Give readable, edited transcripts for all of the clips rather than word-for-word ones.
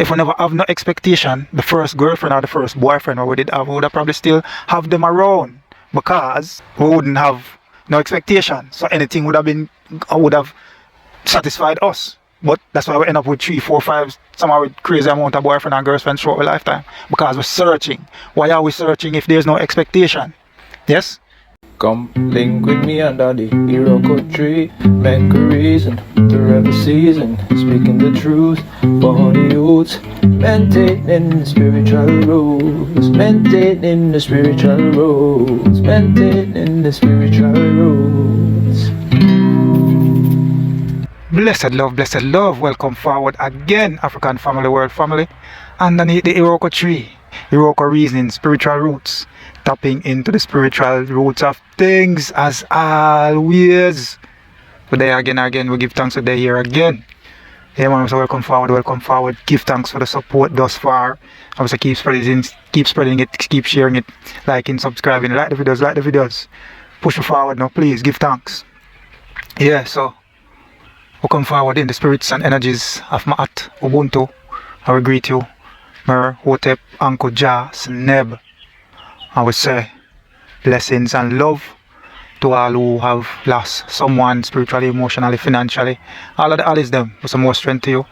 if we never have no expectation, the first girlfriend or the first boyfriend we did have, we would have probably still have them around because we wouldn't have no expectation. So anything would have satisfied us. But that's why we end up with 3, 4, 5, somehow with crazy amount of boyfriend and girlfriends throughout our lifetime. Because we're searching. Why are we searching if there's no expectation? Yes? Come link with me under the Iroko tree. Make a reason to every season. Speaking the truth for the youths. Maintaining the spiritual rules. Maintaining the spiritual rules. Maintaining the spiritual rules. Blessed love, welcome forward again, African family, world family. Underneath the Iroko tree, Iroko reasoning, spiritual roots, tapping into the spiritual roots of things as always. We're there again, we give thanks for the here again. Yeah man, so welcome forward, give thanks for the support thus far. Obviously keep spreading it, keep sharing it, liking, subscribing, like the videos. Push it forward now, please, give thanks. Yeah, so we come forward in the spirits and energies of Ma'at, Ubuntu. I will greet you, Mer, Hotep, Uncle Jah, Sneb. I would say blessings and love to all who have lost someone spiritually, emotionally, financially. All of the allies them, with some more strength to you.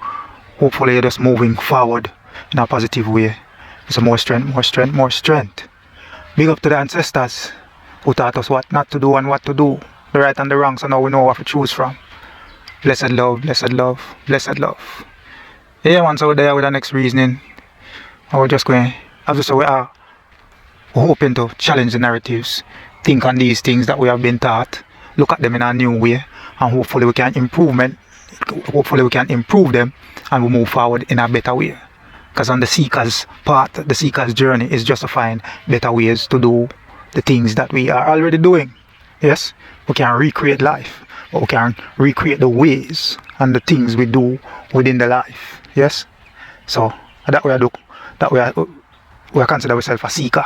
Hopefully you're just moving forward in a positive way. With some more strength. Big up to the ancestors who taught us what not to do and what to do. The right and the wrong, so now we know what to choose from. Blessed love. Yeah man, so we're there with the next reasoning. And we're just going, as we say, we're hoping to challenge the narratives. Think on these things that we have been taught. Look at them in a new way. And hopefully we can improve them and we move forward in a better way. Because on the seeker's path, the seeker's journey is just to find better ways to do the things that we are already doing. Yes, we can recreate life. But we can recreate the ways and the things we do within the life. Yes? So that way we consider ourselves a seeker.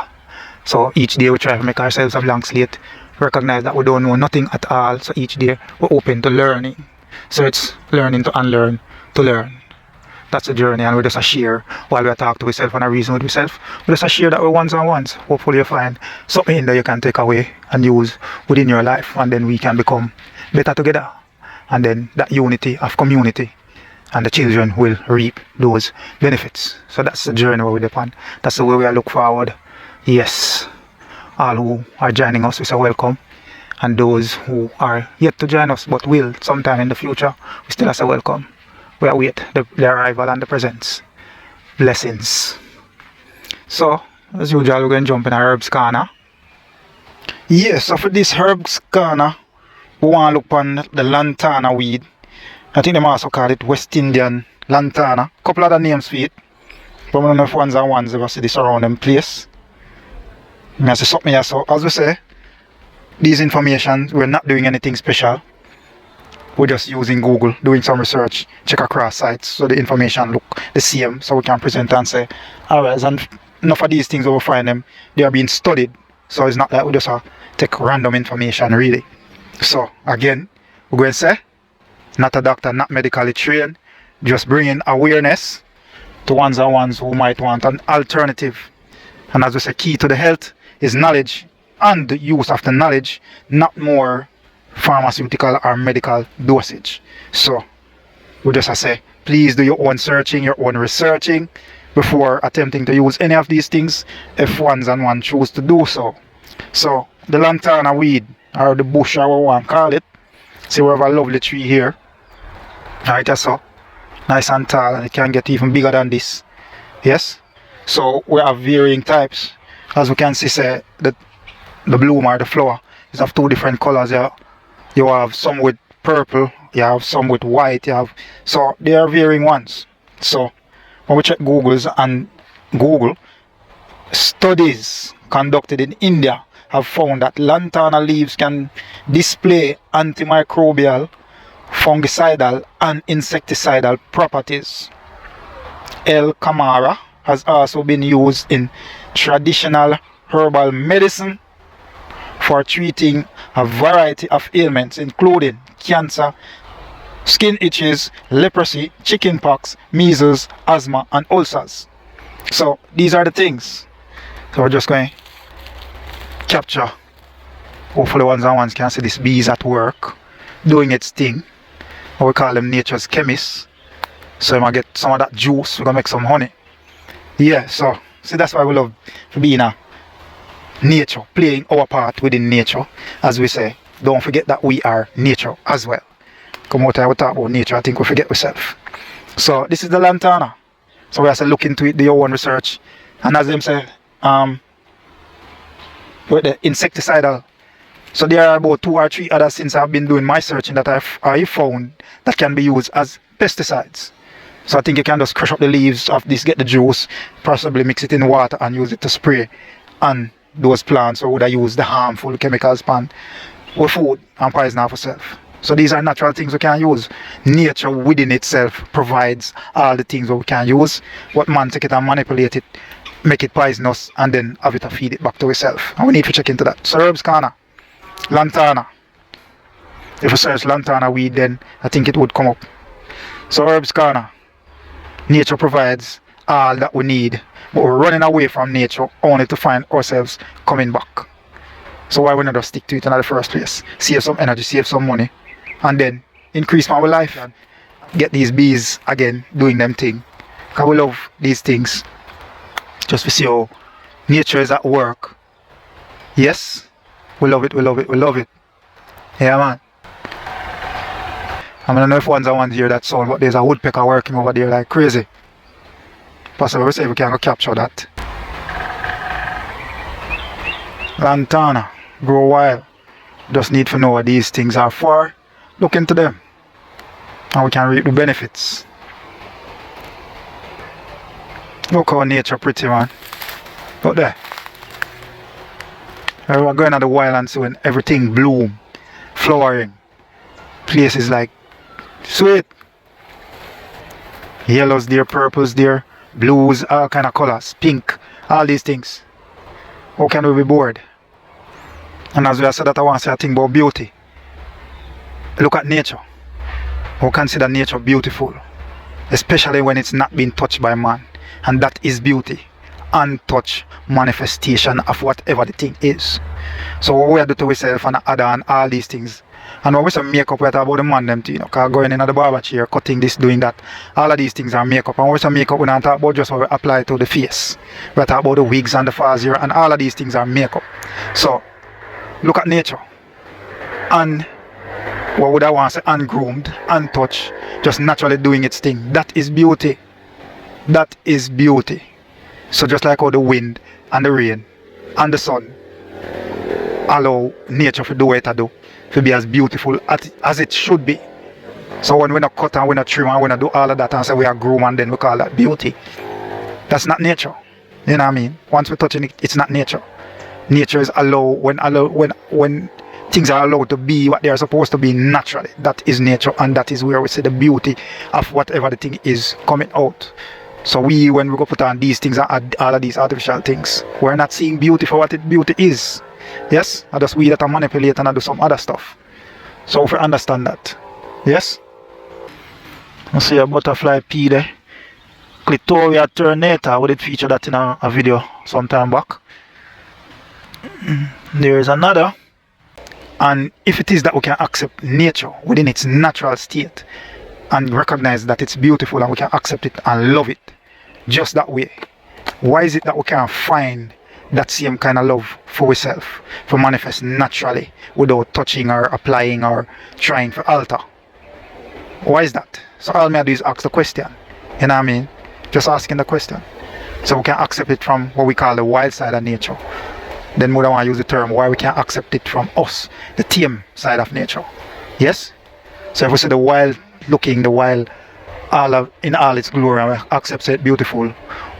So each day we try to make ourselves a blank slate. Recognize that we don't know nothing at all. So each day we're open to learning. So it's learning to unlearn to learn. That's the journey, and we just share while we talk to ourselves and a reason with ourselves. We just share that we once and once. Hopefully you find something that you can take away and use within your life, and then we can become better together. And then that unity of community and the children will reap those benefits. So that's the journey we're upon. That's the way we look forward. Yes, all who are joining us, we say welcome. And those who are yet to join us but will sometime in the future, we still say welcome. We await the arrival and the presence. Blessings. So, as usual, we're going to jump in our Herbz Caanah. Yes, so for this Herbz Caanah, we want to look on the Lantana weed. I think they also call it West Indian Lantana. Couple other names for it. But we don't know if ones and ones ever see this around them place. I say something here. So, as we say, these information, we're not doing anything special. We're just using Google, doing some research, check across sites so the information look the same, so we can present and say, alright, and enough of these things we find them, they are being studied. So it's not like we just take random information really. So again, we're going to say, not a doctor, not medically trained, just bringing awareness to ones and ones who might want an alternative. And as we say, key to the health is knowledge, and the use of the knowledge, not more pharmaceutical or medical dosage. So we just say, please do your own searching, your own researching before attempting to use any of these things if ones and one choose to do so. So the Lantana weed, or the bush, or what we want to call it, see we have a lovely tree here. Alright, that's so nice and tall, and it can get even bigger than this. Yes, so we have varying types. As we can see, say the bloom or the flower is of two different colors. You have some with purple, you have some with white, so they are varying ones. So when we check Google, studies conducted in India have found that lantana leaves can display antimicrobial, fungicidal and insecticidal properties. L. Camara has also been used in traditional herbal medicine for treating a variety of ailments including cancer, skin itches, leprosy, chickenpox, measles, asthma, and ulcers. So these are the things. So we're just going to capture. Hopefully ones can see this bee is at work doing its thing. Or we call them nature's chemists. So we might get some of that juice, we're gonna make some honey. Yeah, so see, that's why we love being a nature, playing our part within nature. As we say, don't forget that we are nature as well. Come out here, we talk about nature, I think we forget ourselves. So this is the Lantana. So we have to look into it, do your own research. And as them say, with the insecticidal. So there are about 2 or 3 others since I've been doing my searching that I found that can be used as pesticides. So I think you can just crush up the leaves of this, get the juice, possibly mix it in water and use it to spray on those plants, or would I use the harmful chemicals pan with food and poison off yourself. So these are natural things we can use. Nature within itself provides all the things that we can use, but man take it and manipulate it, make it poisonous, and then have it to feed it back to itself. And we need to check into that. So Herbz Caanah, Lantana. If you search Lantana weed, then I think it would come up. So Herbz Caanah. Nature provides all that we need, but we're running away from nature only to find ourselves coming back. So why we not just stick to it in the first place? Save some energy, save some money, and then increase my life and get these bees again doing them thing. Because we love these things. Just to see how nature is at work. Yes, we love it, we love it, we love it. Yeah, man. I don't know if ones hear that sound, but there's a woodpecker working over there like crazy. Possibly we say if we can go capture that. Lantana, grow wild. Just need to know what these things are for. Look into them. And we can reap the benefits. Look how nature pretty, man. Look there. We're going to the wild and see when everything bloom, flowering. Places like sweet. Yellows there, purples there, blues, all kind of colors, pink, all these things. How can we be bored? And as we have said that, I want to say a thing about beauty. Look at nature. We consider nature beautiful, especially when it's not being touched by man. And that is beauty. Untouched manifestation of whatever the thing is. So what we do to ourselves and other and all these things. And when we say makeup, we talk about the man them too, you know, because going in at the barber chair, cutting this, doing that, all of these things are makeup. And when we say makeup, we don't talk about just what we apply to the face. We talk about the wigs and the furs here, and all of these things are makeup. So, look at nature. And what would I want to say? Ungroomed, untouched, just naturally doing its thing. That is beauty. That is beauty. So just like how the wind and the rain and the sun allow nature to do what it do, to be as beautiful as it should be. So when we not cut and we not trim and we not do all of that and say we are groom and then we call that beauty, that's not nature. You know what I mean? Once we're touching it, it's not nature. Nature is when things are allowed to be what they are supposed to be naturally. That is nature, and that is where we see the beauty of whatever the thing is coming out. So when we go put on these things and add all of these artificial things, we're not seeing beauty for what beauty is. Yes? And just we that are manipulate and do some other stuff. So if we understand that. Yes? I see a butterfly pea there. Clitoria turnata, we did feature that in a video some time back. There is another. And if it is that we can accept nature within its natural state and recognize that it's beautiful and we can accept it and love it just that way, why is it that we can't find that same kind of love for ourselves to manifest naturally without touching or applying or trying to alter? Why is that? So all I do is ask the question. You know what I mean? Just asking the question. So we can accept it from what we call the wild side of nature. Then we don't want to use the term why we can't accept it from us, the tame side of nature. Yes? So if we see the wild looking, the wild in all its glory, and we accept it beautiful,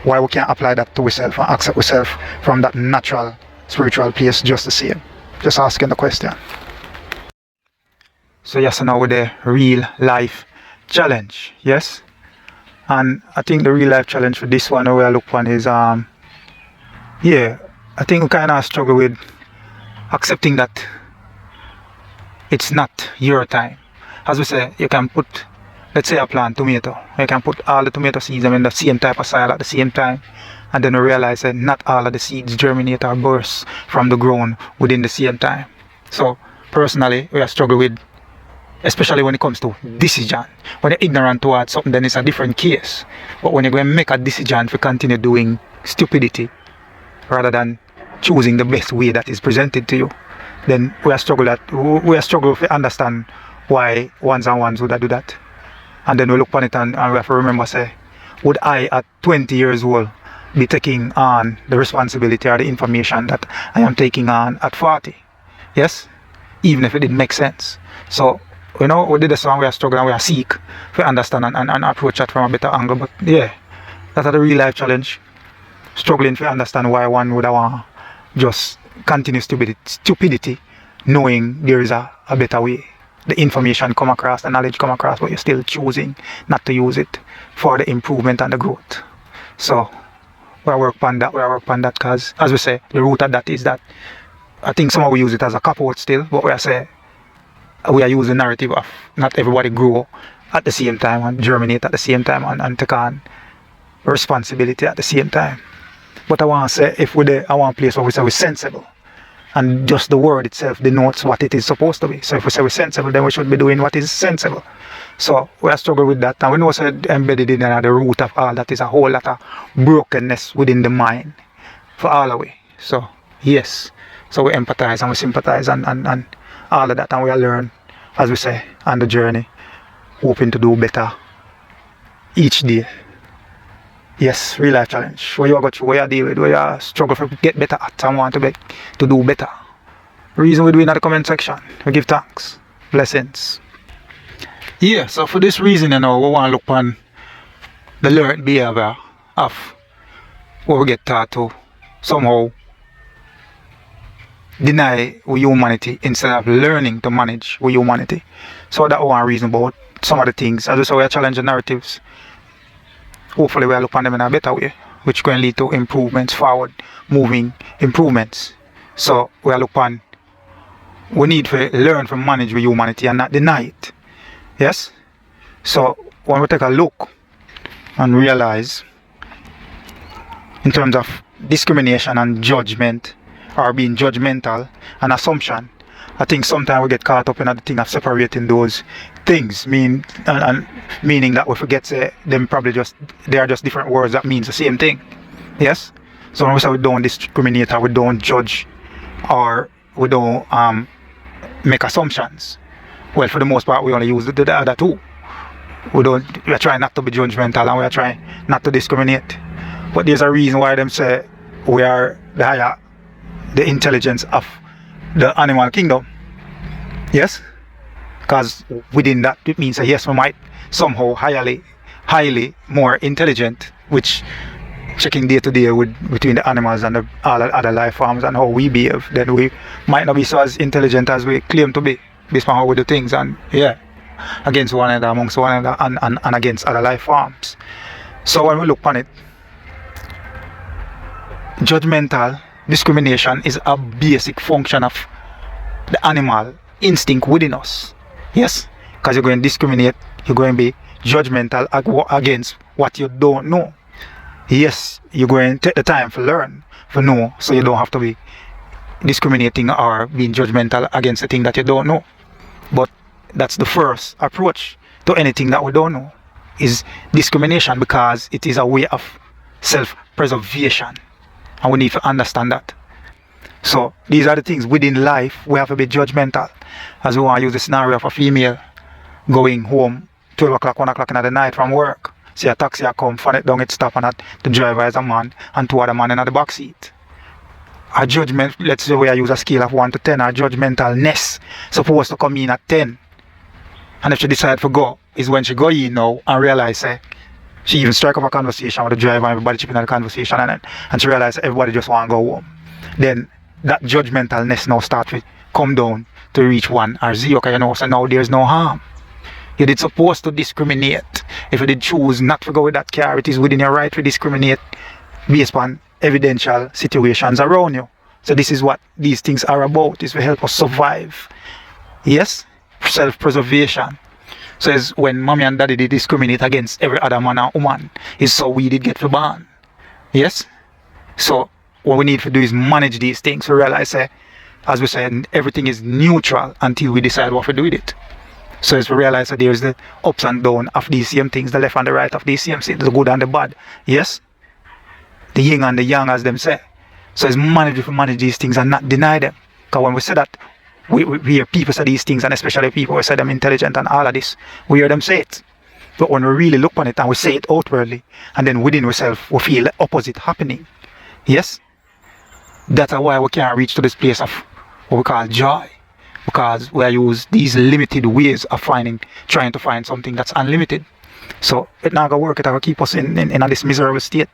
why we can't apply that to ourselves and accept ourselves from that natural spiritual place just the same? Just asking the question. So yes, now with the real life challenge. Yes? And I think the real life challenge for this one we I look on is I think we kind of struggle with accepting that it's not your time as we say, you can put, let's say I plant tomato, you can put all the tomato seeds in the same type of soil at the same time, and then we realize that not all of the seeds germinate or burst from the ground within the same time. So personally, we are struggling with, especially when it comes to decision. When you're ignorant towards something, then it's a different case. But when you're going to make a decision to continue doing stupidity rather than choosing the best way that is presented to you, then we are struggle to understand why ones and ones would do that. And then we look upon it and we have to remember, say, would I at 20 years old be taking on the responsibility or the information that I am taking on at 40? Yes? Even if it didn't make sense. So, you know, we did this one, we are struggling, we are seek to understand and approach it from a better angle. But yeah, that's a real life challenge. Struggling to understand why one would want just continue stupidity, knowing there is a better way. The information come across, the knowledge come across, but you're still choosing not to use it for the improvement and the growth. So we work on that, because as we say, the root of that is that I think some of we use it as a cop-out still, but we are using the narrative of not everybody grow at the same time and germinate at the same time and take on responsibility at the same time. But I want to say, if I want a place where we say we're sensible, and just the word itself denotes what it is supposed to be. So if we say we're sensible, then we should be doing what is sensible. So we are struggling with that, and we know that embedded in the root of all that is a whole lot of brokenness within the mind for all of we. So yes, so we empathize and we sympathize and all of that, and we learn, as we say, on the journey, hoping to do better each day. Yes, real life challenge. Where you go through, where you deal with, where you struggle to get better at and want to do better. Reason we do in the comment section. We give thanks. Blessings. Yeah, so for this reason, you know, we want to look on the learned behavior of what we get taught to somehow deny our humanity instead of learning to manage our humanity. So that's one reason about some of the things. As we say, we are challenging narratives. Hopefully we'll look on them in a better way, which can lead to improvements, forward moving improvements. So we'll look on, we need to learn to manage with humanity and not deny it. Yes? So when we take a look and realize in terms of discrimination and judgment, or being judgmental and assumption, I think sometimes we get caught up in the thing of separating those things, meaning that we forget them probably they are just different words that means the same thing. Yes? So when we say we don't discriminate or we don't judge or we don't make assumptions, well, for the most part we only use the other two. We are trying not to be judgmental and we are trying not to discriminate. But there's a reason why them say we are the intelligence of the animal kingdom. Yes? Because within that it means that yes, we might somehow highly more intelligent, which checking day to day between the animals and all the other life forms and how we behave, then we might not be so as intelligent as we claim to be based on how we do things, and yeah, against one another, amongst one another, and against other life forms. So when we look on it, judgmental discrimination is a basic function of the animal instinct within us. Yes? Because you're going to discriminate, you're going to be judgmental against what you don't know. Yes, you're going to take the time to learn, to know, so you don't have to be discriminating or being judgmental against the thing that you don't know. But that's the first approach to anything that we don't know, is discrimination, because it is a way of self-preservation. And we need to understand that. So these are the things within life we have to be judgmental. As we want to use the scenario of a female going home 12 o'clock, 1 o'clock in the night from work. See a taxi come, fan it down, it stop, and the driver is a man and two other men in the back seat. Our judgment, let's say we use a scale of 1 to 10, our judgmentalness supposed to come in at 10. And if she decide to go, is when she go in now and realize she even strike up a conversation with the driver and everybody chipping in the conversation, and she realize everybody just want to go home. Then that judgmentalness now start to come down to reach 1 or 0, because you know, so now there's no harm. You did supposed to discriminate. If you did choose not to go with that car, it is within your right to discriminate based on evidential situations around you. So this is what these things are about, is to help us survive. Yes? Self-preservation. So it's when mommy and daddy did discriminate against every other man and woman, is so we did get to born. Yes? So what we need to do is manage these things. We realize, as we said, everything is neutral until we decide what to do with it. So as we realize that there's the ups and downs of these same things, the left and the right of these same things, the good and the bad. Yes? The yin and the yang, as them say. So it's manage to manage these things and not deny them. Because when we say that, we hear people say these things, and especially people who say them intelligent and all of this, we hear them say it. But when we really look on it and we say it outwardly, and then within ourselves we feel the opposite happening. Yes? That's why we can't reach to this place of what we call joy. Because we use these limited ways of trying to find something that's unlimited. So it's not going to work, it's going to keep us in this miserable state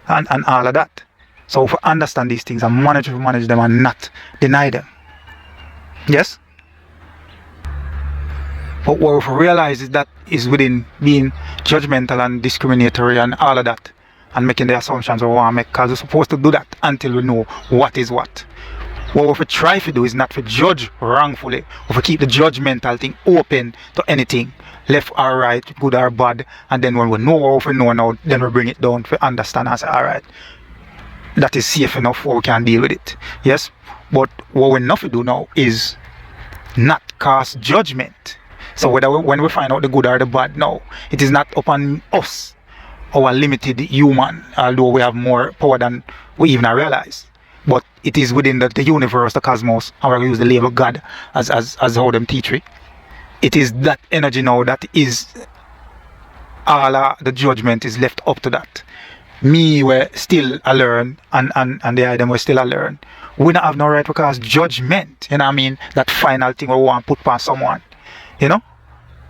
and all of that. So if we understand these things and manage them and not deny them. Yes? But what we realize is that is within being judgmental and discriminatory and all of that, and making the assumptions we want to make, because we're supposed to do that until we know what is what. What we try to do is not to judge wrongfully, or to keep the judgmental thing open to anything, left or right, good or bad, and then when we know what we know now, then we bring it down to understand and say, alright, that is safe enough where we can deal with it. Yes? But what we not to do now is not cast judgment. So when we find out the good or the bad now, it is not upon us, our limited human, although we have more power than we even realize. But it is within the universe, the cosmos, and we use the label God as how them teach it. It is that energy now that is all the judgment is left up to that. Me, we're still a learn, and the item we're still a learn. We don't have no right to cause judgment, you know what I mean? That final thing we want to put on someone, you know?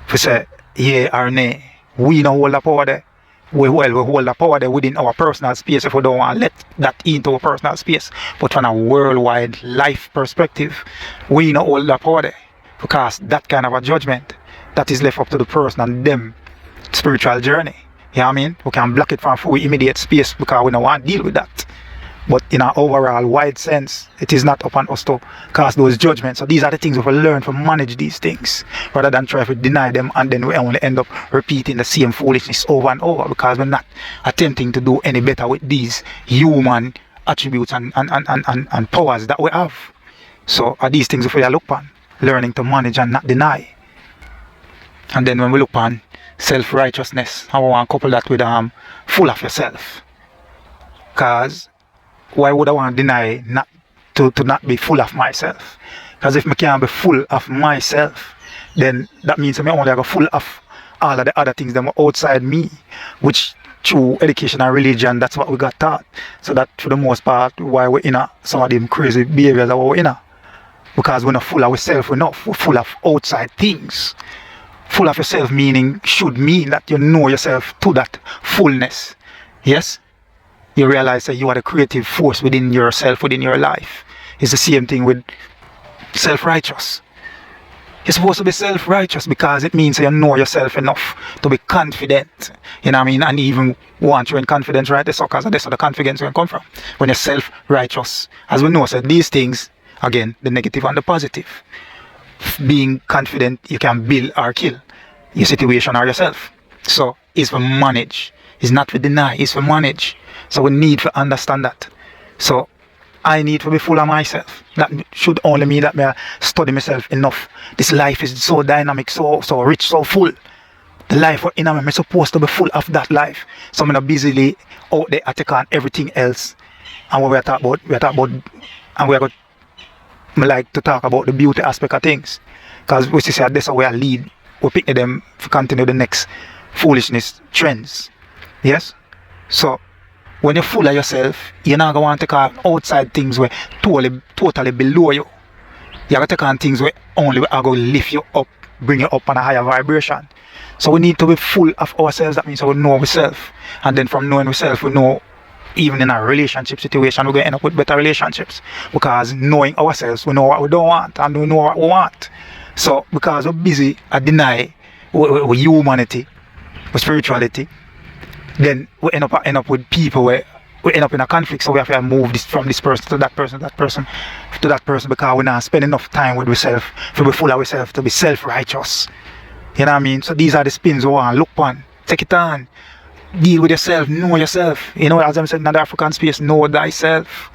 If we say, yeah or nay, we don't hold the power there. We hold the power there within our personal space if we don't want to let that into our personal space. But from a worldwide life perspective, we don't hold the power there. Because that kind of a judgment, that is left up to the person and them spiritual journey. You know what I mean? We can block it from full immediate space because we don't want to deal with that. But in an overall wide sense, it is not upon us to cast those judgments. So these are the things we will learn to manage these things, rather than try to deny them, and then we only end up repeating the same foolishness over and over, because we're not attempting to do any better with these human attributes and powers that we have. So are these things we look upon, learning to manage and not deny. And then when we look upon self-righteousness, I want to couple that with full of yourself. Because why would I want to deny not to not be full of myself? Because if I can't be full of myself, then that means I only have full of all of the other things that are outside me, which through education and religion, that's what we got taught. So that for the most part, why we're in some of them crazy behaviors that we're in. Because we're not full of ourselves enough, we're full of outside things. Full of yourself should mean that you know yourself to that fullness. Yes? You realize that you are the creative force within yourself, within your life. It's the same thing with self-righteous. You're supposed to be self-righteous because it means you know yourself enough to be confident. You know what I mean? And even once you're in confidence, right? That's where the confidence will come from. When you're self-righteous. As we know, so these things, again, the negative and the positive. Being confident, you can build or kill your situation or yourself. So it's for manage. It's not for deny, it's for manage. So we need to understand that. So I need to be full of myself. That should only mean that I study myself enough. This life is so dynamic, so rich, so full. The life we're in, I'm supposed to be full of that life. So I'm not busily out there attacking on everything else. And what we're talking about, and we're going to like to talk about the beauty aspect of things. Because we see that's how we are lead. We pick them to continue the next foolishness trends. Yes? So when you're full of yourself, you're not going to want to take on outside things where totally below you. You're going to take on things where only are going to lift you up, bring you up on a higher vibration. So we need to be full of ourselves. That means we know ourselves. And then from knowing ourselves, we know even in a relationship situation, we're going to end up with better relationships. Because knowing ourselves, we know what we don't want and we know what we want. So because we're busy at deny with humanity, with spirituality, then we end up with people where we end up in a conflict. So we have to move this from this person to that person to that person, because we're not spending enough time with ourselves to be full of ourselves, to be self-righteous. You know what I mean? So these are the spins we want to look on. Take it on. Deal with yourself, know yourself. You know, as I'm saying in the African space, know thyself.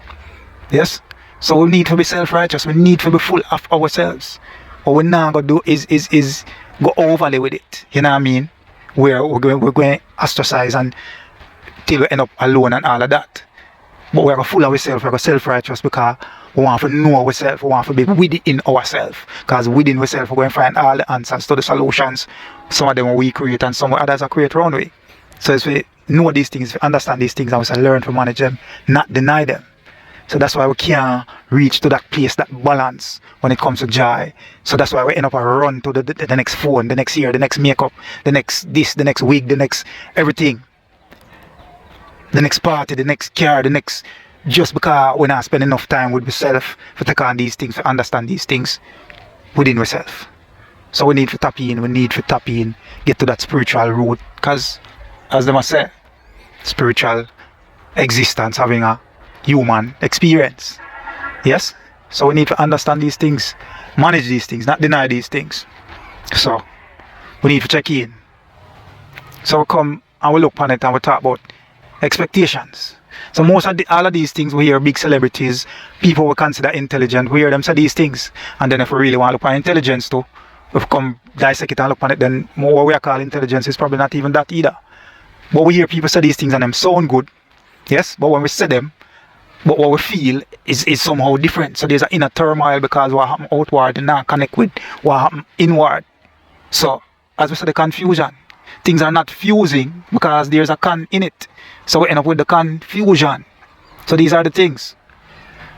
Yes? So we need to be self-righteous. We need to be full of ourselves. What we're not going to do is go overly with it. You know what I mean? Where we're going to ostracize and till we end up alone and all of that. But we're full of ourselves, we're self-righteous because we want to know ourselves, we want to be within ourselves. Because within ourselves, we're going to find all the answers to the solutions. Some of them we create and some others are created around we. So if we know these things, if we understand these things, and we learn to manage them, not deny them. So that's why we can't reach to that place, that balance when it comes to joy. So that's why we end up a run to the next phone, the next year, the next makeup, the next this, the next wig, the next everything. The next party, the next car, the next... Just because we not spend enough time with myself to take on these things, to understand these things within myself. So we need to tap in, get to that spiritual root. Because, as they must say, spiritual existence, having a human experience. Yes? So we need to understand these things, manage these things, not deny these things. So, we need to check in. So we come and we look upon it and we talk about expectations. So most of all of these things we hear big celebrities, people we consider intelligent, we hear them say these things. And then if we really want to look at intelligence too, if we come dissect it and look at it, then more what we are calling intelligence is probably not even that either. But we hear people say these things and them sound good. Yes, but when we say them, but what we feel is somehow different. So there's an inner turmoil because what happened outward and not connect with what happened inward. So as we say, the confusion. Things are not fusing because there's a con in it. So we end up with the confusion. So these are the things.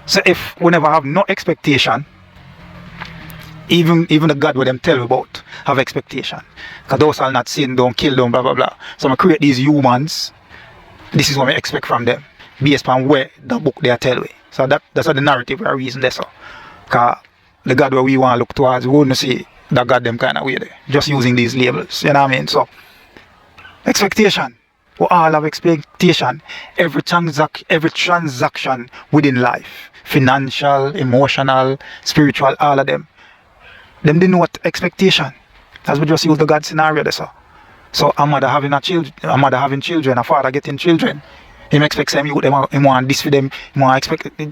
So if we never have no expectation, even the God what them tell you about have expectation. Because those are not sin, don't kill them, blah blah blah. So I create these humans. This is what I expect from them. Based on where the book they are telling me. So that's the narrative or reason there. So because the God where we want to look towards, we wouldn't see that God them kind of way there. Just using these labels. You know what I mean? So expectation. We all have expectation. Every transaction within life, financial, emotional, spiritual, all of them. Them denote expectation. As we just use the God scenario there. So a mother having children, a father getting children. Him expects them, him want this for them,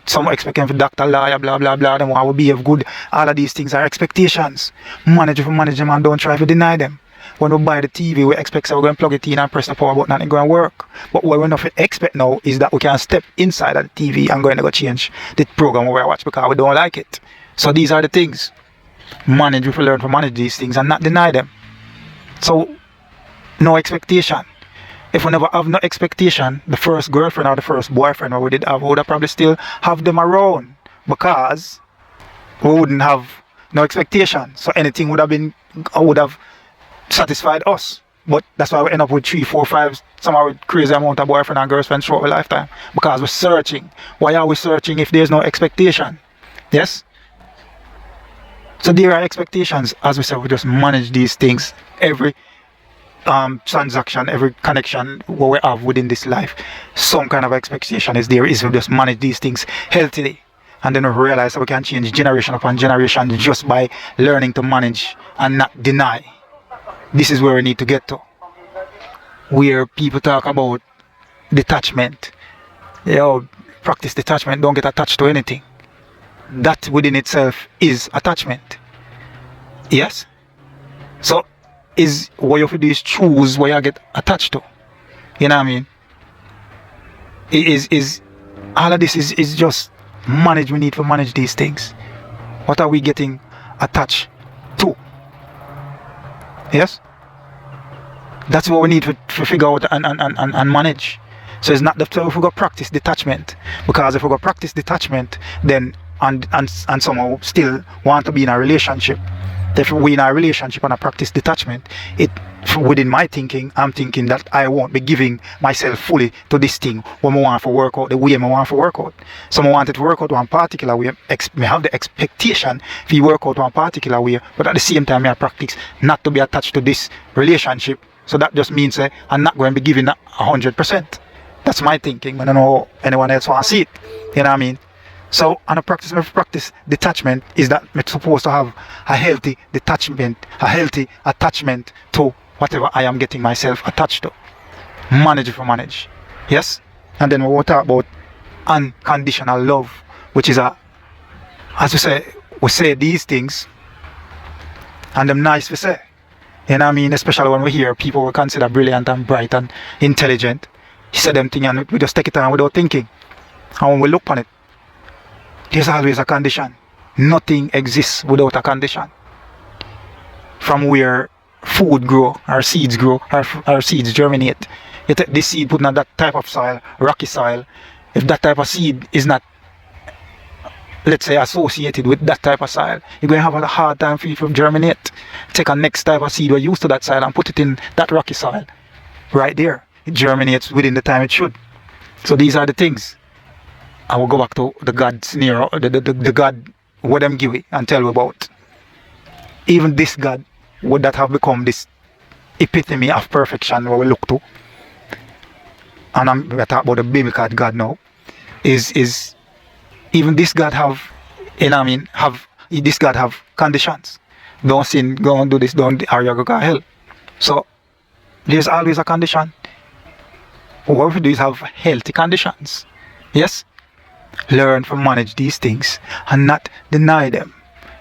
some expect him for doctor, lawyer, blah blah blah, them want to behave good. All of these things are expectations. Manage them and don't try to deny them. When we buy the TV, we expect that we're going to plug it in and press the power button and it's going to work. But what we're not expect now is that we can step inside of the TV and go change the program we watch because we don't like it. So these are the things. Manage, we learn to manage these things and not deny them. So, no expectation. If we never have no expectation, the first girlfriend or the first boyfriend we did have, we would have probably still have them around because we wouldn't have no expectation. So anything would have satisfied us. But that's why we end up with 3, 4, 5, somehow crazy amount of boyfriend and girlfriends throughout our lifetime. Because we're searching. Why are we searching if there's no expectation? Yes? So there are expectations. As we said, we just manage these things. Every transaction, every connection what we have within this life, some kind of expectation is there. Is we just manage these things healthily. And then we realize that we can change generation upon generation just by learning to manage and not deny. This is where we need to get to. Where people talk about detachment. Practice detachment, don't get attached to anything. That within itself is attachment. Yes? So, is what you have to do is choose what you get attached to. You know what I mean? All of this is just manage. We need to manage these things. What are we getting attached to? Yes? That's what we need to figure out and manage. So it's not that if we go practice detachment. Because if we go practice detachment, then and somehow still want to be in a relationship. If we're in a relationship and I practice detachment, within my thinking, I'm thinking that I won't be giving myself fully to this thing when I want to work out the way I want to work out. So I wanted to work out one particular way, I have the expectation if you work out one particular way, but at the same time I practice not to be attached to this relationship. So that just means I'm not going to be giving that 100%. That's my thinking. I don't know how anyone else wants to see it. You know what I mean? So, and a practice detachment is that we're supposed to have a healthy detachment, a healthy attachment to whatever I am getting myself attached to. Manage for manage. Yes? And then we will talk about unconditional love, which is as we say these things, and them nice to say. You know what I mean? Especially when we hear people we consider brilliant and bright and intelligent. He said them thing and we just take it on without thinking. And when we look on it, there's always a condition. Nothing exists without a condition. From where food grow, our seeds grow, our seeds germinate. You take this seed, put in that type of soil, rocky soil. If that type of seed is not, let's say, associated with that type of soil, you're going to have a hard time for it to germinate. Take a next type of seed we're used to that soil and put it in that rocky soil. Right there. It germinates within the time it should. So these are the things. I will go back to the God scenario, the God what them give it and tell you about. Even this God, would that have become this epitome of perfection where we look to? And we're talking about the biblical God now. Is even this God have, you know what I mean, this God have conditions. Don't sin, go and do this, don't, or you go to hell. So there's always a condition. What we do is have healthy conditions. Yes? Learn to manage these things and not deny them.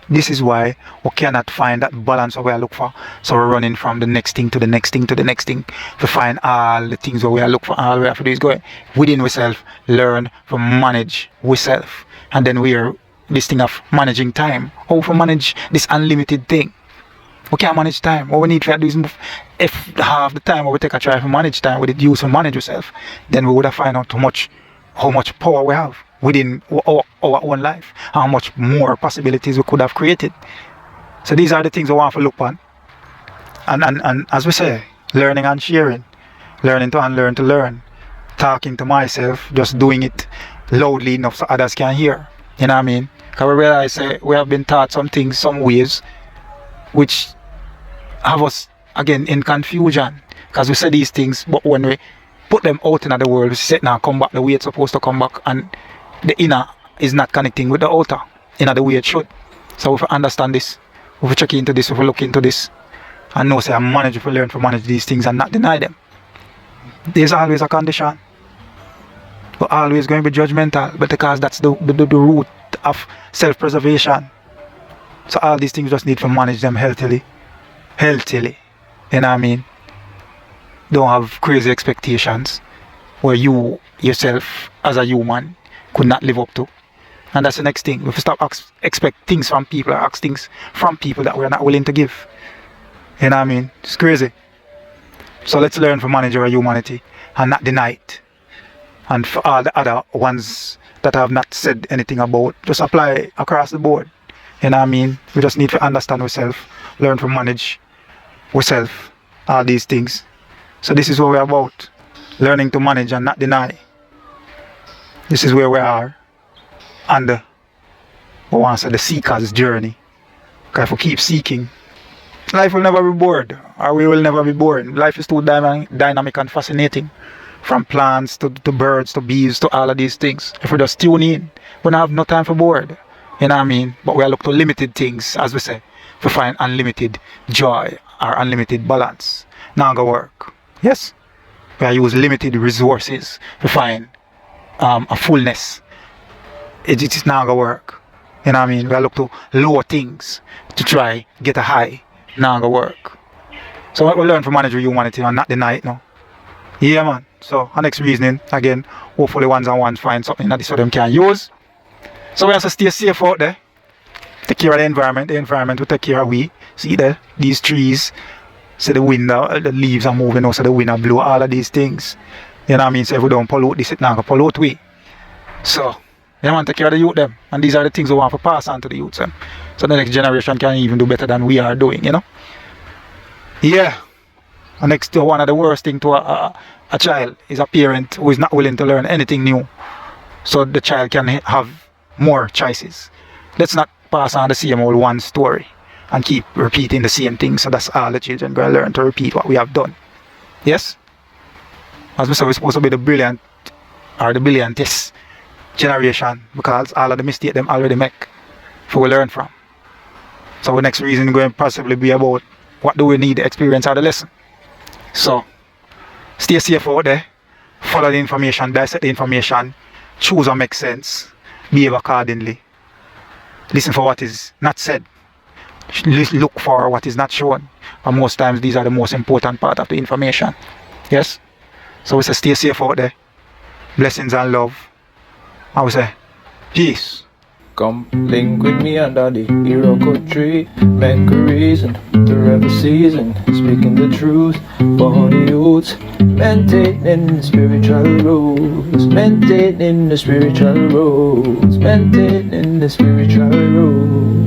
This is why we cannot find that balance that we are looking for. So we're running from the next thing to the next thing to the next thing to find all the things that we are looking for. All we have to do is go within ourselves, learn to manage ourselves. And then we are this thing of managing time. How to manage this unlimited thing. We can't manage time. What we need to do is if half the time we take a try to manage time with it, use to manage yourself, then we would have found out how much power we have within our own life, how much more possibilities we could have created. So these are the things we want to look on. And as we say, learning and sharing, learning to unlearn to learn, talking to myself, just doing it loudly enough so others can hear. You know what I mean? Because we realize we have been taught some things, some ways, which have us again in confusion. Because we say these things, but when we put them out in the world, we say now come back the way it's supposed to come back, and the inner is not connecting with the outer in the way it should. So if we understand this, if we check into this, if we look into this, and know say I'm managed, if we learn to manage these things and not deny them. There's always a condition. We're always going to be judgmental, but because that's the root of self-preservation. So all these things just need to manage them healthily. Healthily. You know what I mean? Don't have crazy expectations where you yourself as a human could not live up to. And that's the next thing. We have to stop expect things from people or ask things from people that we're not willing to give. You know what I mean? It's crazy. So let's learn to manage our humanity and not deny it. And for all the other ones that I have not said anything about, just apply across the board. You know what I mean? We just need to understand ourselves, learn to manage ourselves, all these things. So this is what we're about. Learning to manage and not deny. This is where we are. And the seeker's journey. Because if we keep seeking, life will never be bored. Or we will never be bored. Life is too dynamic and fascinating. From plants to birds to bees to all of these things. If we just tune in, we don't have no time for bored. You know what I mean? But we look to limited things, as we say, to find unlimited joy or unlimited balance. Not gonna work. Yes? We use limited resources to find a fullness. It is not gonna work. You know what I mean? We look to low things to try get a high. Not gonna work. So we learn to manage your humanity and not deny it now. Yeah, man. So our next reasoning, again, hopefully ones and ones find something that this of them can use. So we have to stay safe out there. Take care of the environment will take care of we. See there, these trees, see the wind, the leaves are moving out, so the wind are blow, all of these things. You know what I mean? So if we don't pollute this, it not gonna pollute we. So, yeah man, take care of the youth them. And these are the things we want to pass on to the youth them. So the next generation can even do better than we are doing, you know? Yeah. And next to one of the worst thing to a child is a parent who is not willing to learn anything new. So the child can have more choices. Let's not pass on the same old one story and keep repeating the same thing. So that's all the children going to learn, to repeat what we have done. Yes? As we said, we're supposed to be the brilliant or the brilliantest generation, because all of the mistakes them already make for we learn from. So the next reason going to possibly be about what do we need the experience or the lesson. So stay safe out there, follow the information, dissect the information, choose what makes sense, behave accordingly, listen for what is not said, look for what is not shown, and most times these are the most important part of the information. Yes, so we say stay safe out there, blessings and love, and we say peace. Come link with me under the hero code tree. Make a reason to every season. Speaking the truth for the youths. Maintaining the spiritual rules. Maintaining the spiritual rules. Maintaining the spiritual rules.